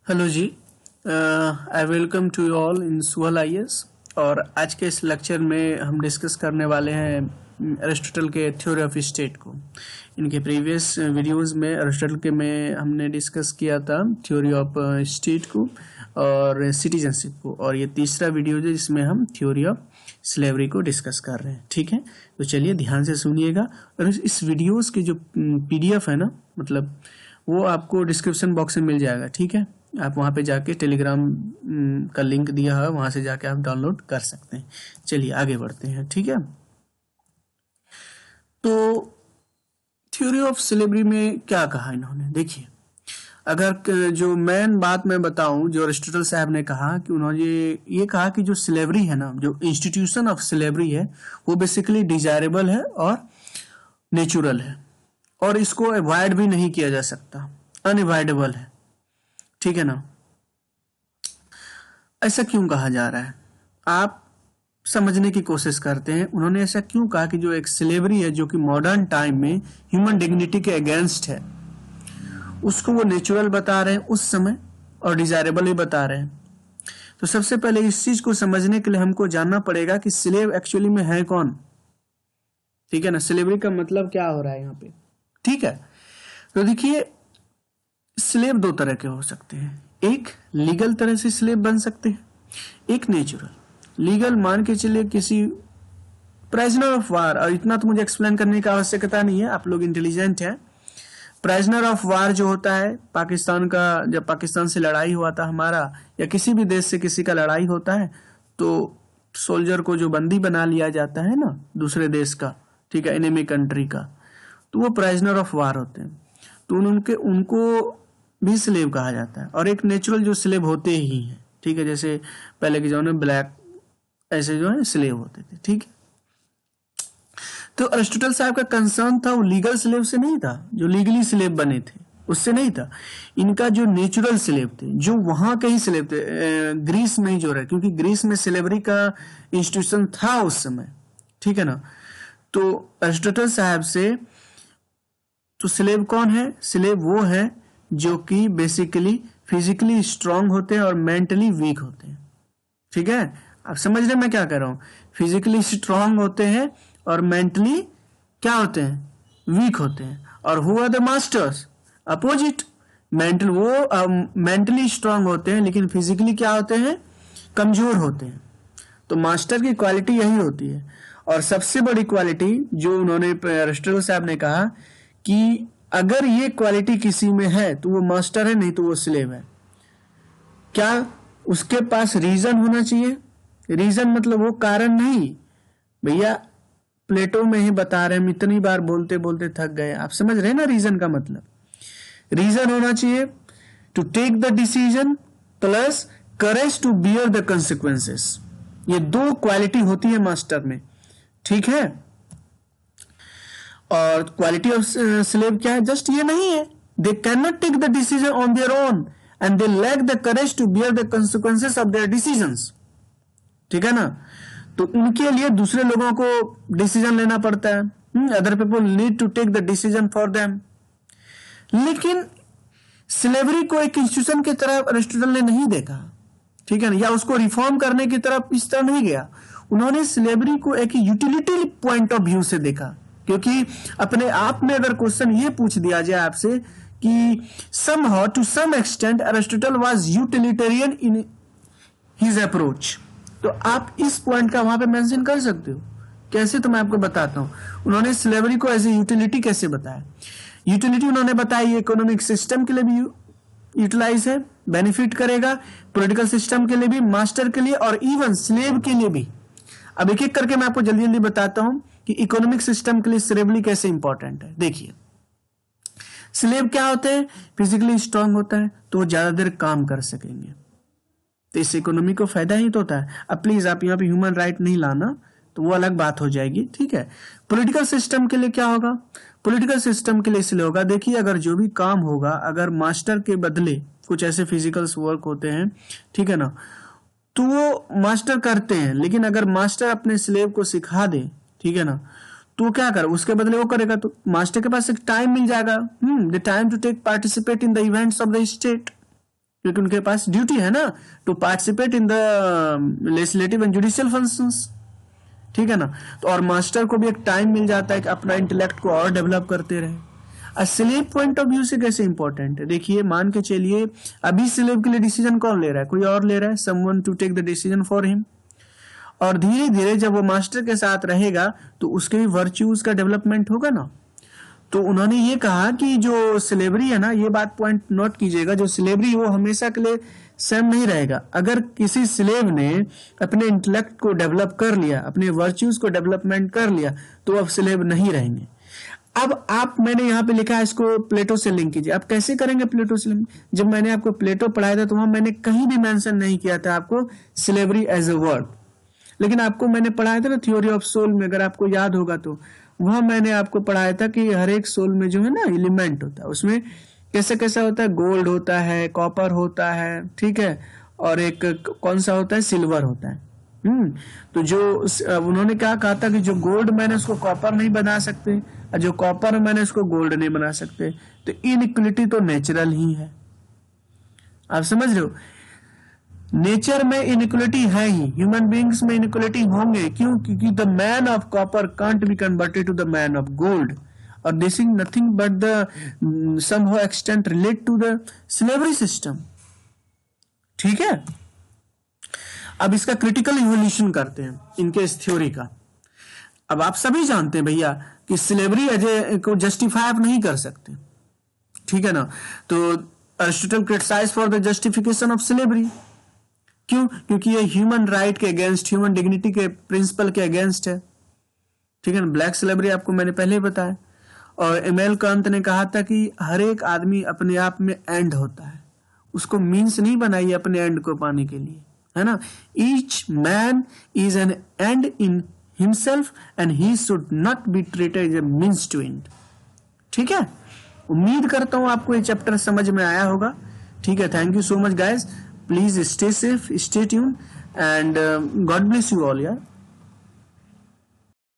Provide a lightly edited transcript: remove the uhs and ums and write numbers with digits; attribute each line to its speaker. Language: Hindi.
Speaker 1: Hello ji. I welcome to you all in Suhal IAS. और आज के इस लेक्चर में हम डिस्कस करने वाले हैं अरिस्टोटल के थ्योरी ऑफ स्टेट को। इनके प्रीवियस वीडियोस में अरिस्टोटल के में हमने डिस्कस किया था थ्योरी ऑफ स्टेट को और सिटीजनशिप को, और ये तीसरा वीडियो है जिसमें हम थ्योरी ऑफ स्लेवरी को डिस्कस कर रहे हैं। ठीक है, तो चलिए ध्यान से सुनिएगा। और इस वीडियोस के जो पीडीएफ है ना, मतलब वो आपको डिस्क्रिप्शन बॉक्स में मिल जाएगा। ठीक है, आप वहाँ पे जाके टेलीग्राम का लिंक दिया है, वहाँ से जाके आप डाउनलोड कर सकते हैं। चलिए आगे बढ़ते हैं। ठीक है, तो थ्योरी ऑफ स्लेवरी में क्या कहा इन्होंने, देखिए। अगर जो मेन बात मैं बताऊं, जो अरिस्टोटल साहब ने कहा कि उन्होंने ये कहा कि जो स्लेवरी है ना, जो इंस्टीट्यूशन ऑफ स्लेवरी है, वो बेसिकली डिजायरेबल है और नेचुरल है, और इसको अवॉइड भी नहीं किया जा सकता, अनअवॉइडेबल है। ठीक है ना। ऐसा क्यों कहा जा रहा है, आप समझने की कोशिश करते हैं। उन्होंने ऐसा क्यों कहा कि जो एक स्लेवरी है, जो कि मॉडर्न टाइम में ह्यूमन डिग्निटी के अगेंस्ट है, उसको वो नेचुरल बता रहे हैं उस समय, और डिजायरेबल भी बता रहे हैं। तो सबसे पहले इस चीज को समझने के लिए हमको जानना पड़ेगा कि स्लेव एक्चुअली में है कौन। ठीक है ना, स्लेवरी का मतलब क्या हो रहा है यहाँ पे। ठीक है, तो देखिए, स्लेव दो तरह के हो सकते हैं। एक लीगल तरह से स्लेव बन सकते हैं, एक नेचुरल। लीगल मान के चलिए किसी प्राइजनर ऑफ वार, और इतना तो मुझे एक्सप्लेन करने की आवश्यकता नहीं है, आप लोग इंटेलिजेंट हैं। प्राइजनर ऑफ वार जो होता है पाकिस्तान का, जब पाकिस्तान से लड़ाई हुआ था हमारा, या किसी भी देश से किसी का लड़ाई होता है, तो सोल्जर को जो बंदी बना लिया जाता है ना दूसरे देश का, ठीक है, एनिमी कंट्री का, तो वो प्राइजनर ऑफ वार होते हैं। तो उनको भी स्लेव कहा जाता है। और एक नेचुरल जो स्लेव होते ही हैं, ठीक है, जैसे पहले के जमाने में ब्लैक ऐसे जो है स्लेव होते थे। ठीक है, तो अरिस्टोटल साहब का कंसर्न था वो लीगल स्लेव से नहीं था, जो लीगली स्लेव बने थे उससे नहीं था। इनका जो नेचुरल स्लेव थे, जो वहां के ही स्लेव थे, ग्रीस में ही जो रहे, क्योंकि ग्रीस में स्लेवरी का इंस्टीट्यूशन था उस समय। ठीक है ना। तो अरिस्टोटल साहब से तो स्लेव कौन है, स्लेव वो है जो कि बेसिकली फिजिकली स्ट्रांग होते हैं और मेंटली वीक होते हैं। ठीक है, आप समझ रहे मैं क्या कह रहा हूं। फिजिकली स्ट्रांग होते हैं और मेंटली क्या होते हैं, वीक होते हैं। और who are the masters, opposite. Mentally strong होते हैं लेकिन फिजिकली क्या होते हैं, कमजोर होते हैं। तो मास्टर की क्वालिटी यही होती है। और सबसे बड़ी क्वालिटी जो उन्होंने अरिस्टोटल साहब ने कहा कि अगर ये क्वालिटी किसी में है तो वो मास्टर है, नहीं तो वो स्लेव है। क्या उसके पास रीजन होना चाहिए। रीजन मतलब वो कारण नहीं, भैया प्लेटो में ही बता रहे हैं, हम इतनी बार बोलते बोलते थक गए, आप समझ रहे हैं ना रीजन का मतलब। रीजन होना चाहिए to take the decision plus courage to bear the consequences. ये दो क्वालिटी होती है मास्टर में। ठीक है, और क्वालिटी ऑफ स्लेव क्या है, जस्ट ये नहीं है, they can not take the decision on their own and they lack the courage to bear the consequences of their decisions. ठीक है ना। तो उनके लिए दूसरे लोगों को डिसीजन लेना पड़ता है, other people need to take the decision for them. लेकिन स्लेवरी को एक इंस्टीट्यूशन की तरफ अरिस्टोटल ने नहीं देखा। ठीक है ना, या उसको रिफॉर्म करने की तरफ इस तरह नहीं गया। उन्होंने स्लेवरी को एक यूटिलिटी पॉइंट ऑफ व्यू से देखा। क्योंकि अपने आप में अगर क्वेश्चन ये पूछ दिया जाए आपसे कि somehow to some extent Aristotle was utilitarian in his approach, तो आप इस पॉइंट का वहां पे मेंशन कर सकते हो। कैसे, तो मैं आपको बताता हूं। उन्होंने स्लेवरी को एज ए यूटिलिटी कैसे बताया। यूटिलिटी उन्होंने बताया इकोनॉमिक सिस्टम के लिए भी यूटिलाइज है, बेनिफिट करेगा, पॉलिटिकल सिस्टम के लिए भी, मास्टर के लिए, और इवन स्लेव के लिए भी। अब एक एक करके मैं आपको जल्दी जल्दी बताता हूं कि इकोनॉमिक सिस्टम के लिए स्लेवरी कैसे इंपॉर्टेंट है। देखिए, स्लेव क्या होते हैं, फिजिकली स्ट्रांग होता है तो वो ज्यादा देर काम कर सकेंगे, तो इससे इकोनॉमी को फायदा ही तो होता है। अब प्लीज आप यहाँ पे ह्यूमन राइट नहीं लाना, तो वो अलग बात हो जाएगी। ठीक है, पॉलिटिकल सिस्टम के लिए क्या होगा, पॉलिटिकल सिस्टम के लिए इसलिए होगा, देखिए अगर जो भी काम होगा, अगर मास्टर के बदले कुछ ऐसे फिजिकल्स वर्क होते हैं, ठीक है ना, तो वो मास्टर करते हैं। लेकिन अगर मास्टर अपने स्लेव को सिखा दे, ठीक है ना, तो क्या करे, उसके बदले वो करेगा, तो मास्टर के पास एक टाइम मिल जाएगा, the time to take participate in the events of the state. क्योंकि उनके पास ड्यूटी है ना to participate in the legislative and judicial functions, ठीक है ना। तो और मास्टर को भी एक टाइम मिल जाता है कि अपना इंटेलेक्ट को और डेवलप करते रहे। स्लेव पॉइंट ऑफ व्यू से कैसे इंपॉर्टेंट है, देखिए मान के चलिए अभी स्लेव के लिए डिसीजन कौन ले रहा है, कोई और ले रहा है, someone to take the decision for him. और धीरे धीरे जब वो मास्टर के साथ रहेगा तो उसके भी वर्च्यूज का डेवलपमेंट होगा ना। तो उन्होंने ये कहा कि जो स्लेवरी है ना, ये बात पॉइंट नोट कीजिएगा, जो स्लेवरी वो हमेशा के लिए सेम नहीं रहेगा। अगर किसी स्लेव ने अपने इंटेलेक्ट को डेवलप कर लिया, अपने वर्च्यूज को डेवलपमेंट कर लिया, तो अब स्लेव नहीं रहेंगे। अब आप, मैंने यहाँ पे लिखा है इसको प्लेटो से लिंक कीजिए। आप कैसे करेंगे प्लेटो से लिंक? जब मैंने आपको प्लेटो पढ़ाया था तो वहां मैंने कहीं भी मेंशन नहीं किया था आपको स्लेवरी एज ए वर्ड, लेकिन आपको मैंने पढ़ाया था ना थ्योरी ऑफ सोल में, अगर आपको याद होगा तो वहां मैंने आपको पढ़ाया था कि हर एक सोल में जो है ना एलिमेंट होता है, उसमें कैसे कैसा होता है, गोल्ड होता है, कॉपर होता है, ठीक है, और एक कौन सा होता है, सिल्वर होता है। तो जो उन्होंने क्या कहा था कि जो गोल्ड मैंने उसको कॉपर नहीं बना सकते और जो कॉपर मैंने उसको गोल्ड नहीं बना सकते। तो इनइक्वलिटी तो नेचुरल ही है, आप समझ रहे हो। नेचर में इनइक्वलिटी है ही, ह्यूमन बींग्स में इनइक्वलिटी होंगे, क्यों? क्योंकि the man of copper can't be converted to the man of gold, और this is nothing but the somehow extent relate to the slavery system, ठीक है। अब इसका क्रिटिकल इवोल्यूशन करते हैं इनके इस थ्योरी का। अब आप सभी जानते हैं भैया कि स्लेवरी अजय को जस्टिफाई आप नहीं कर सकते, ठीक है ना। तो Aristotle criticise for the justification of slavery, क्यों? क्योंकि ये ह्यूमन राइट के अगेंस्ट, ह्यूमन डिग्निटी के प्रिंसिपल के अगेंस्ट है, ठीक है ना। ब्लैक स्लेवरी आपको मैंने पहले ही बताया। और इमैनुएल कांत ने कहा था कि हर एक आदमी अपने आप में एंड होता है, उसको मीन्स नहीं बनाइए अपने एंड को पाने के लिए, है ना। Each man is an end in himself and he should not be treated as a means to end, ठीक है। उम्मीद करता हूं आपको ये चैप्टर समझ में आया होगा, ठीक है। Thank you so much guys, please stay safe, stay tune, and God bless you all यार।